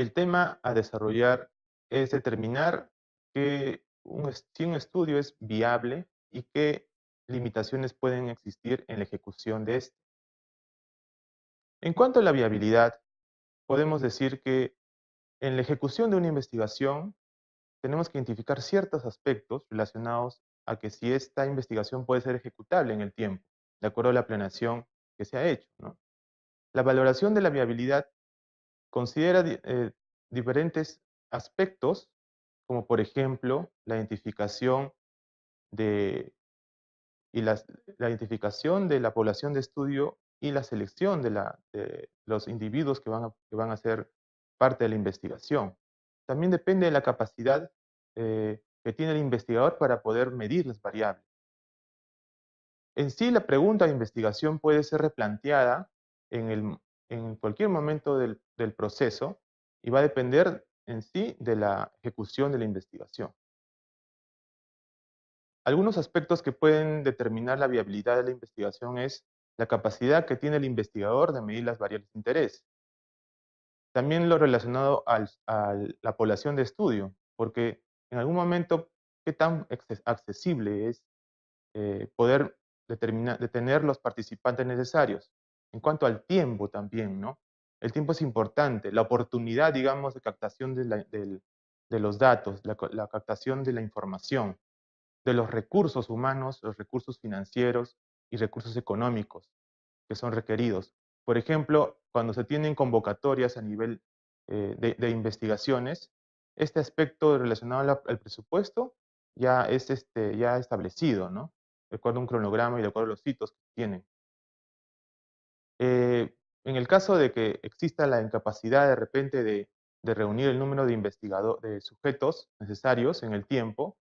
El tema a desarrollar es determinar si un estudio es viable y qué limitaciones pueden existir en la ejecución de este. En cuanto a la viabilidad, podemos decir que en la ejecución de una investigación tenemos que identificar ciertos aspectos relacionados a que si esta investigación puede ser ejecutable en el tiempo, de acuerdo a la planeación que se ha hecho, ¿no? La valoración de la viabilidad considera diferentes aspectos, como por ejemplo la identificación de, la identificación de la población de estudio y la selección de los individuos que van a ser parte de la investigación. También depende de la capacidad que tiene el investigador para poder medir las variables. En sí, la pregunta de investigación puede ser replanteada en cualquier momento del proceso y va a depender en sí de la ejecución de la investigación. Algunos aspectos que pueden determinar la viabilidad de la investigación es la capacidad que tiene el investigador de medir las variables de interés. También lo relacionado a la población de estudio, porque en algún momento, qué tan accesible es poder detener los participantes necesarios. En cuanto al tiempo también, ¿no? El tiempo es importante, la oportunidad, digamos, de captación de los datos, la captación de la información, de los recursos humanos, los recursos financieros y recursos económicos que son requeridos. Por ejemplo, cuando se tienen convocatorias a nivel de investigaciones, este aspecto relacionado al presupuesto ya es ya establecido, ¿no? De acuerdo a un cronograma y de acuerdo a los hitos que tienen. En el caso de que exista la incapacidad de repente de reunir el número de sujetos necesarios en el tiempo,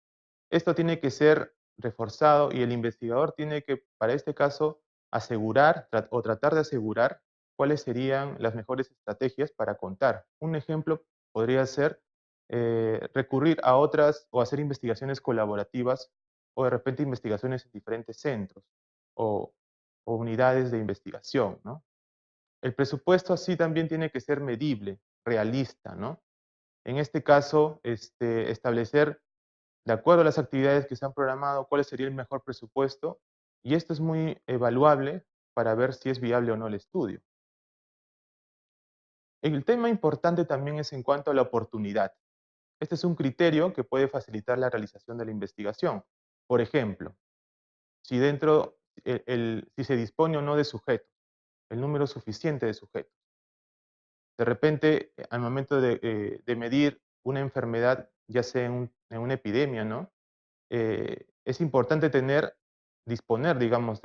esto tiene que ser reforzado y el investigador tiene que, para este caso, asegurar o tratar de asegurar cuáles serían las mejores estrategias para contar. Un ejemplo podría ser recurrir a otras o hacer investigaciones colaborativas o de repente investigaciones en diferentes centros o, o unidades de investigación, ¿no? El presupuesto así también tiene que ser medible, realista, ¿no? En este caso, establecer de acuerdo a las actividades que se han programado, cuál sería el mejor presupuesto, y esto es muy evaluable para ver si es viable o no el estudio. El tema importante también es en cuanto a la oportunidad. Este es un criterio que puede facilitar la realización de la investigación. Por ejemplo, si si se dispone o no de sujetos, el número suficiente de sujetos. De repente, al momento de medir una enfermedad, ya sea en una epidemia, ¿no? Es importante disponer, digamos,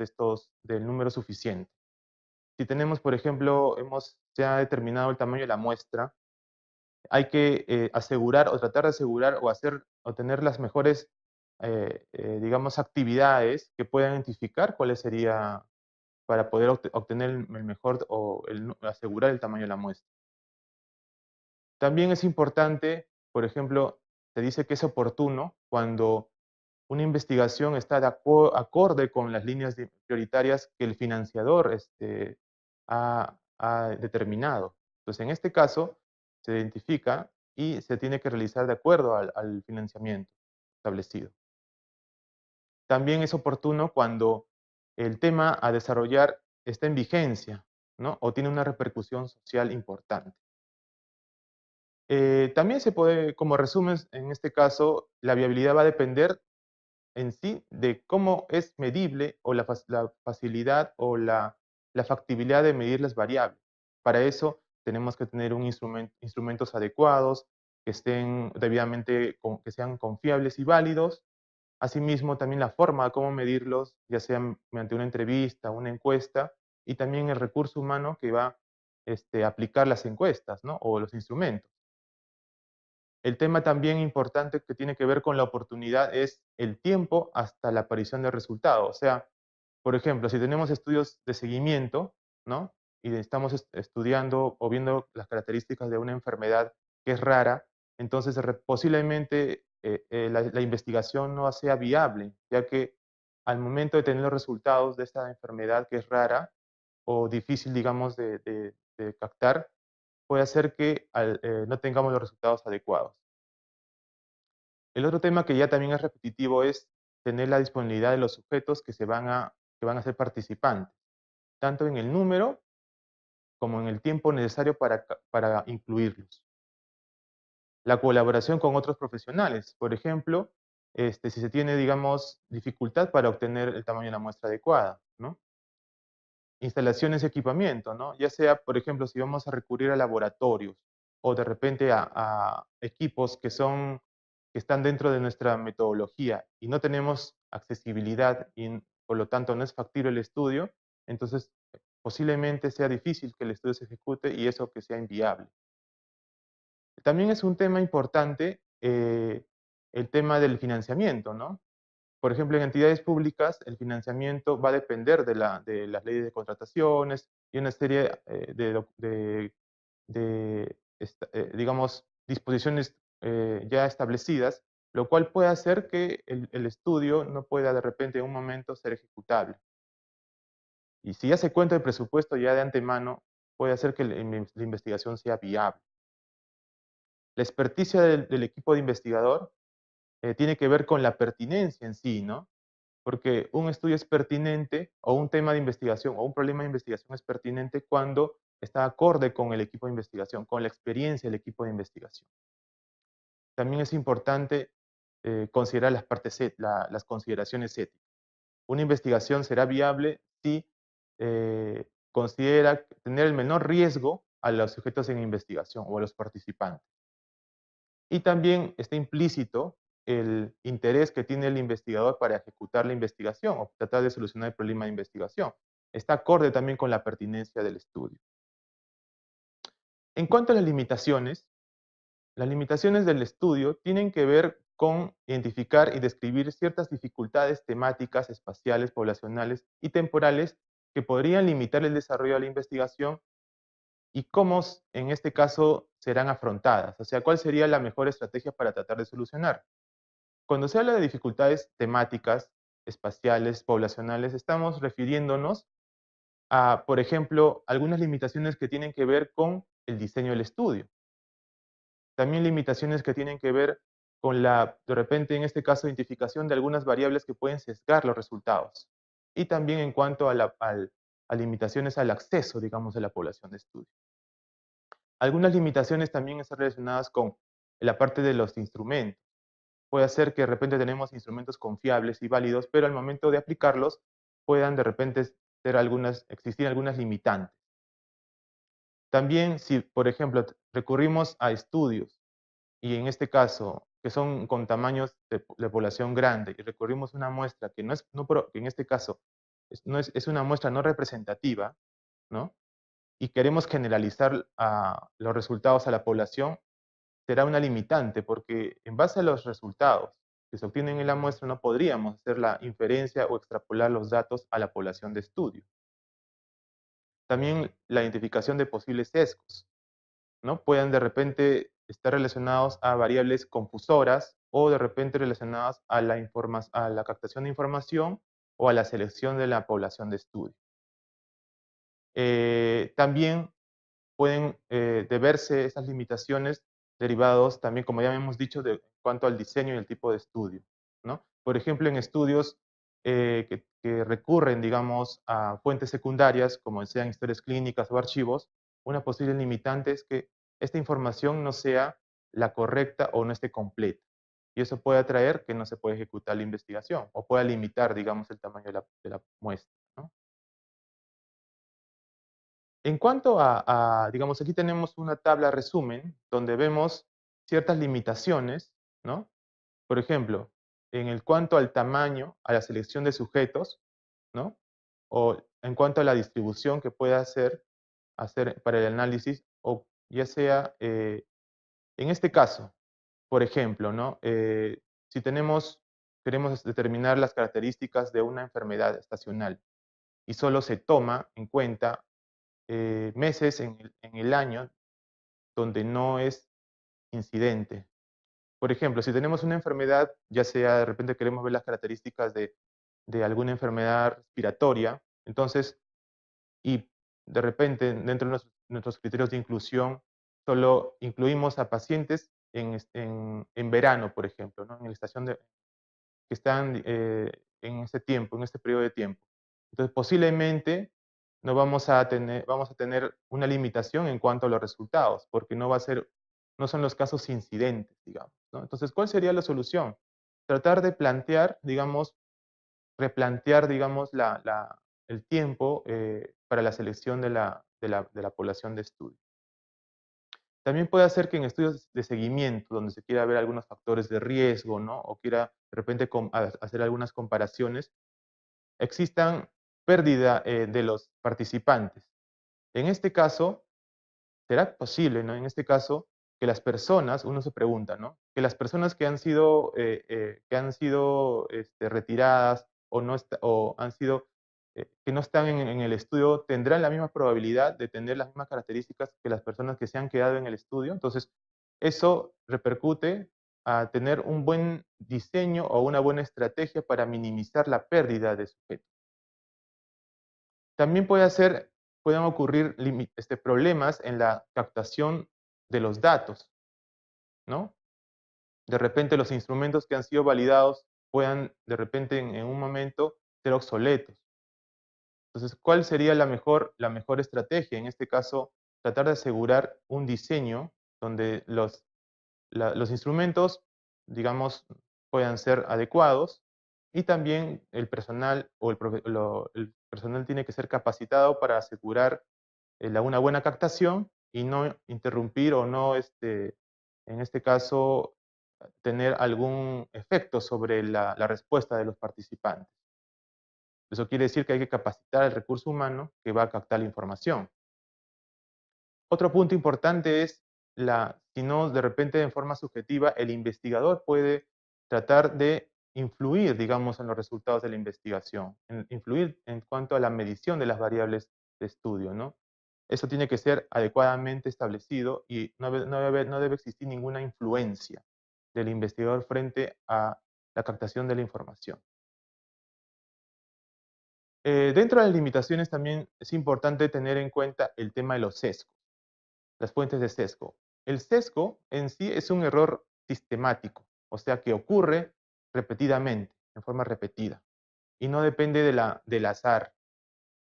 del número suficiente. Si tenemos, por ejemplo, hemos ya determinado el tamaño de la muestra, hay que asegurar o tratar de asegurar o tener las mejores, digamos, actividades que puedan identificar cuáles sería para poder obtener el mejor asegurar el tamaño de la muestra. También es importante, por ejemplo, se dice que es oportuno cuando una investigación está acorde con las líneas prioritarias que el financiador ha determinado. Entonces, en este caso, se identifica y se tiene que realizar de acuerdo al financiamiento establecido. También es oportuno cuando el tema a desarrollar está en vigencia, ¿no? O tiene una repercusión social importante. También se puede, como resumen, en este caso, la viabilidad va a depender en sí de cómo es medible o la facilidad o la factibilidad de medir las variables. Para eso tenemos que tener instrumentos adecuados, que estén debidamente, que sean confiables y válidos. Asimismo, también la forma de cómo medirlos, ya sea mediante una entrevista, una encuesta, y también el recurso humano que va a aplicar las encuestas, ¿no? O los instrumentos. El tema también importante que tiene que ver con la oportunidad es el tiempo hasta la aparición del resultado. O sea, por ejemplo, si tenemos estudios de seguimiento, ¿no? Y estamos estudiando o viendo las características de una enfermedad que es rara, entonces posiblemente la investigación no sea viable, ya que al momento de tener los resultados de esta enfermedad que es rara o difícil, digamos, de captar, puede hacer que no tengamos los resultados adecuados. El otro tema que ya también es repetitivo es tener la disponibilidad de los sujetos que van a ser participantes, tanto en el número como en el tiempo necesario para incluirlos. La colaboración con otros profesionales, por ejemplo, si se tiene, digamos, dificultad para obtener el tamaño de la muestra adecuada, ¿no? Instalaciones y equipamiento, ¿no? Ya sea, por ejemplo, si vamos a recurrir a laboratorios o de repente a equipos que están dentro de nuestra metodología y no tenemos accesibilidad y por lo tanto no es factible el estudio, entonces posiblemente sea difícil que el estudio se ejecute y eso que sea inviable. También es un tema importante el tema del financiamiento, ¿no? Por ejemplo, en entidades públicas, el financiamiento va a depender de las leyes de contrataciones y una serie digamos, disposiciones ya establecidas, lo cual puede hacer que el estudio no pueda de repente en un momento ser ejecutable. Y si ya se cuenta el presupuesto ya de antemano, puede hacer que la investigación sea viable. La experticia del equipo de investigador tiene que ver con la pertinencia en sí, ¿no? Porque un estudio es pertinente, o un tema de investigación, o un problema de investigación es pertinente cuando está acorde con el equipo de investigación, con la experiencia del equipo de investigación. También es importante considerar las consideraciones éticas. Una investigación será viable si considera tener el menor riesgo a los sujetos en investigación o a los participantes. Y también está implícito el interés que tiene el investigador para ejecutar la investigación o tratar de solucionar el problema de investigación. Está acorde también con la pertinencia del estudio. En cuanto a las limitaciones del estudio tienen que ver con identificar y describir ciertas dificultades temáticas, espaciales, poblacionales y temporales que podrían limitar el desarrollo de la investigación y cómo en este caso serán afrontadas. O sea, ¿cuál sería la mejor estrategia para tratar de solucionar? Cuando se habla de dificultades temáticas, espaciales, poblacionales, estamos refiriéndonos a, por ejemplo, algunas limitaciones que tienen que ver con el diseño del estudio. También limitaciones que tienen que ver con de repente, en este caso, identificación de algunas variables que pueden sesgar los resultados. Y también en cuanto a limitaciones al acceso, digamos, de la población de estudio. Algunas limitaciones también están relacionadas con la parte de los instrumentos. Puede ser que de repente tenemos instrumentos confiables y válidos, pero al momento de aplicarlos puedan de repente existir algunas limitantes. También si, por ejemplo, recurrimos a estudios y en este caso, que son con tamaños de población grande, y recurrimos a una muestra que que en este caso es una muestra no representativa, ¿no? Y queremos generalizar los resultados a la población, será una limitante, porque en base a los resultados que se obtienen en la muestra no podríamos hacer la inferencia o extrapolar los datos a la población de estudio. También la identificación de posibles sesgos, ¿no? Puedan de repente estar relacionados a variables confusoras o de repente relacionadas a la captación de información o a la selección de la población de estudio. También pueden deberse esas limitaciones derivados también, como ya hemos dicho, de cuanto al diseño y el tipo de estudio, ¿no? Por ejemplo, en estudios que recurren, digamos, a fuentes secundarias, como sean historias clínicas o archivos, una posible limitante es que esta información no sea la correcta o no esté completa. Y eso puede atraer que no se pueda ejecutar la investigación o pueda limitar, digamos, el tamaño de la muestra, ¿no? En cuanto digamos, aquí tenemos una tabla resumen donde vemos ciertas limitaciones, ¿no? Por ejemplo, en cuanto al tamaño, a la selección de sujetos, ¿no? O en cuanto a la distribución que pueda hacer para el análisis, o ya sea, en este caso, por ejemplo, ¿no? Si queremos determinar las características de una enfermedad estacional y solo se toma en cuenta meses en el año donde no es incidente. Por ejemplo, si tenemos una enfermedad, ya sea de repente queremos ver las características de alguna enfermedad respiratoria, entonces, y de repente dentro de nuestros criterios de inclusión, solo incluimos a pacientes en verano, por ejemplo, ¿no? En la estación que están en ese tiempo, en este periodo de tiempo. Entonces, posiblemente no vamos a tener una limitación en cuanto a los resultados, porque no son los casos incidentes, digamos, ¿no? Entonces, ¿cuál sería la solución? Tratar de plantear, digamos, replantear, digamos, el tiempo para la selección de la población de estudio. También puede hacer que en estudios de seguimiento, donde se quiera ver algunos factores de riesgo, ¿no? O quiera de repente hacer algunas comparaciones, existan pérdida de los participantes. En este caso, ¿será posible, no? En este caso, que las personas, uno se pregunta, ¿no? Que las personas que han sido retiradas o han sido, que no están en el estudio, tendrán la misma probabilidad de tener las mismas características que las personas que se han quedado en el estudio. Entonces, eso repercute a tener un buen diseño o una buena estrategia para minimizar la pérdida de sujetos. También pueden ocurrir problemas en la captación de los datos, ¿no? De repente los instrumentos que han sido validados puedan, de repente, en un momento, ser obsoletos. Entonces, ¿cuál sería la mejor estrategia? En este caso, tratar de asegurar un diseño donde los instrumentos, digamos, puedan ser adecuados y también el personal el personal tiene que ser capacitado para asegurar una buena captación y no interrumpir o no, en este caso, tener algún efecto sobre la respuesta de los participantes. Eso quiere decir que hay que capacitar al recurso humano que va a captar la información. Otro punto importante es, si no, de repente de forma subjetiva, el investigador puede tratar de influir, digamos, en los resultados de la investigación, influir en cuanto a la medición de las variables de estudio, ¿no? Eso tiene que ser adecuadamente establecido y no debe existir ninguna influencia del investigador frente a la captación de la información. Dentro de las limitaciones también es importante tener en cuenta el tema de los sesgos, las fuentes de sesgo. El sesgo en sí es un error sistemático, o sea que ocurre repetidamente, en forma repetida, y no depende del azar,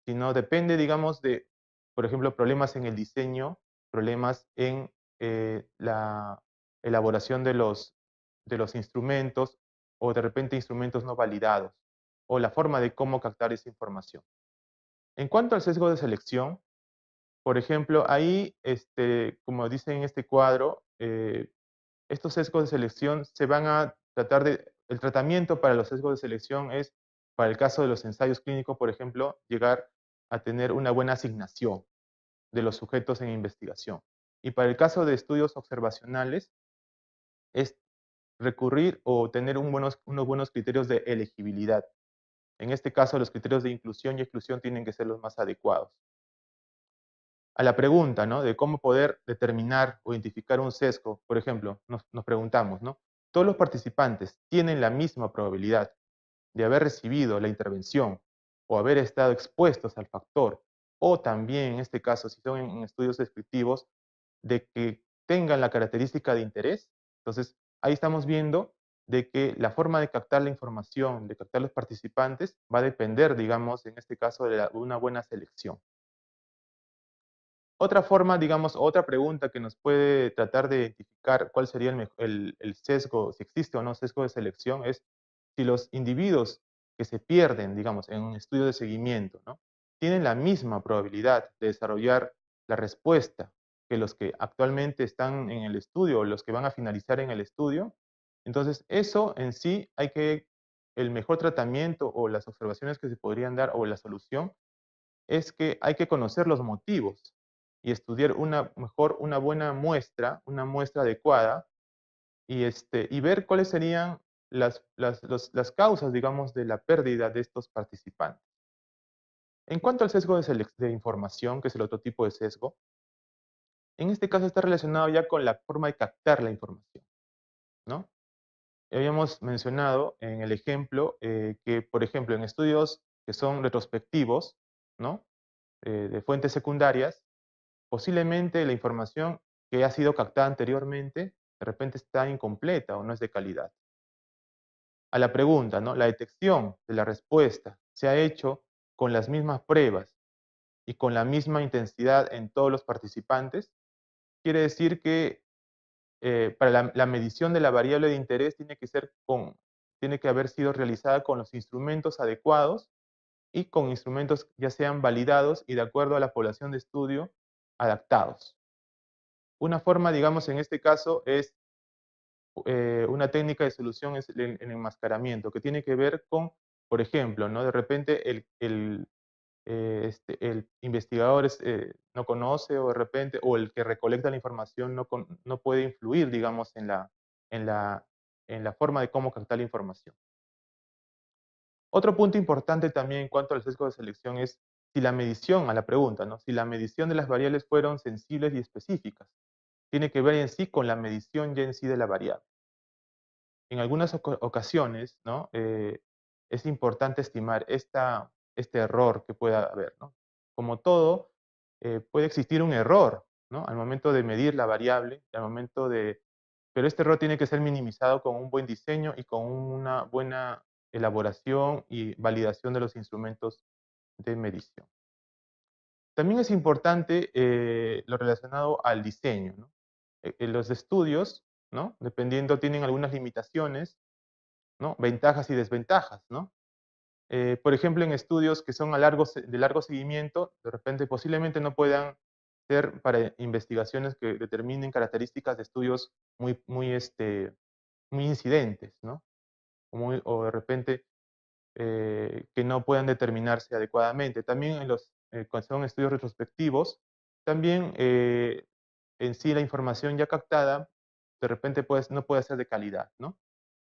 sino depende, digamos, de, por ejemplo, problemas en el diseño, problemas en la elaboración de los instrumentos, o de repente instrumentos no validados, o la forma de cómo captar esa información. En cuanto al sesgo de selección, por ejemplo, ahí, como dice en este cuadro, estos sesgos de selección se van a tratar el tratamiento para los sesgos de selección es, para el caso de los ensayos clínicos, por ejemplo, llegar a tener una buena asignación de los sujetos en investigación. Y para el caso de estudios observacionales, es recurrir o tener unos buenos criterios de elegibilidad. En este caso, los criterios de inclusión y exclusión tienen que ser los más adecuados. A la pregunta, ¿no?, de cómo poder determinar o identificar un sesgo, por ejemplo, nos preguntamos, ¿no? ¿Todos los participantes tienen la misma probabilidad de haber recibido la intervención o haber estado expuestos al factor? O también, en este caso, si son en estudios descriptivos, de que tengan la característica de interés. Entonces, ahí estamos viendo de que la forma de captar la información, de captar los participantes, va a depender, digamos, en este caso, de una buena selección. Otra forma, digamos, otra pregunta que nos puede tratar de identificar cuál sería el sesgo, si existe o no sesgo de selección, es si los individuos que se pierden, digamos, en un estudio de seguimiento, ¿no?, tienen la misma probabilidad de desarrollar la respuesta que los que actualmente están en el estudio o los que van a finalizar en el estudio. Entonces, eso en sí el mejor tratamiento o las observaciones que se podrían dar o la solución es que hay que conocer los motivos y estudiar una buena muestra, una muestra adecuada, y ver cuáles serían las causas, digamos, de la pérdida de estos participantes. En cuanto al sesgo de información, que es el otro tipo de sesgo, en este caso está relacionado ya con la forma de captar la información, ¿no? Habíamos mencionado en el ejemplo que, por ejemplo, en estudios que son retrospectivos, ¿no?, de fuentes secundarias, posiblemente la información que ha sido captada anteriormente, de repente está incompleta o no es de calidad. A la pregunta, ¿no? La detección de la respuesta se ha hecho con las mismas pruebas y con la misma intensidad en todos los participantes. Quiere decir que para la medición de la variable de interés tiene que haber sido realizada con los instrumentos adecuados y con instrumentos ya sean validados y de acuerdo a la población de estudio adaptados. Una forma, digamos, en este caso es una técnica de solución es el enmascaramiento, que tiene que ver con, por ejemplo, ¿no? De repente el investigador no conoce o de repente, o el que recolecta la información no puede influir, digamos, en la, en la forma de cómo captar la información. Otro punto importante también en cuanto al sesgo de selección es si la medición, a la pregunta, ¿no? Si la medición de las variables fueron sensibles y específicas. Tiene que ver en sí con la medición ya en sí de la variable. En algunas ocasiones, ¿no? Es importante estimar este error que pueda haber, ¿no? Como todo, puede existir un error, ¿no? Al momento de medir la variable, pero este error tiene que ser minimizado con un buen diseño y con una buena elaboración y validación de los instrumentos de medición. También es importante lo relacionado al diseño, ¿no? Los estudios, ¿no? Dependiendo, tienen algunas limitaciones, ¿no? Ventajas y desventajas, ¿no? Por ejemplo, en estudios que son de largo seguimiento, de repente posiblemente no puedan ser para investigaciones que determinen características de estudios muy incidentes, ¿no? O de repente que no puedan determinarse adecuadamente. También cuando son estudios retrospectivos, también en sí la información ya captada de repente no puede ser de calidad, ¿no?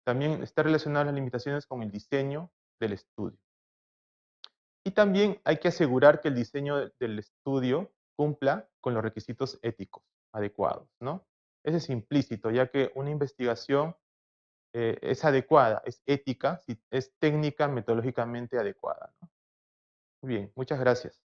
También está relacionada las limitaciones con el diseño del estudio. Y también hay que asegurar que el diseño del estudio cumpla con los requisitos éticos adecuados, ¿no? Ese es implícito, ya que una investigación es adecuada, es ética, es técnica, metodológicamente adecuada, ¿no? Muy bien, muchas gracias.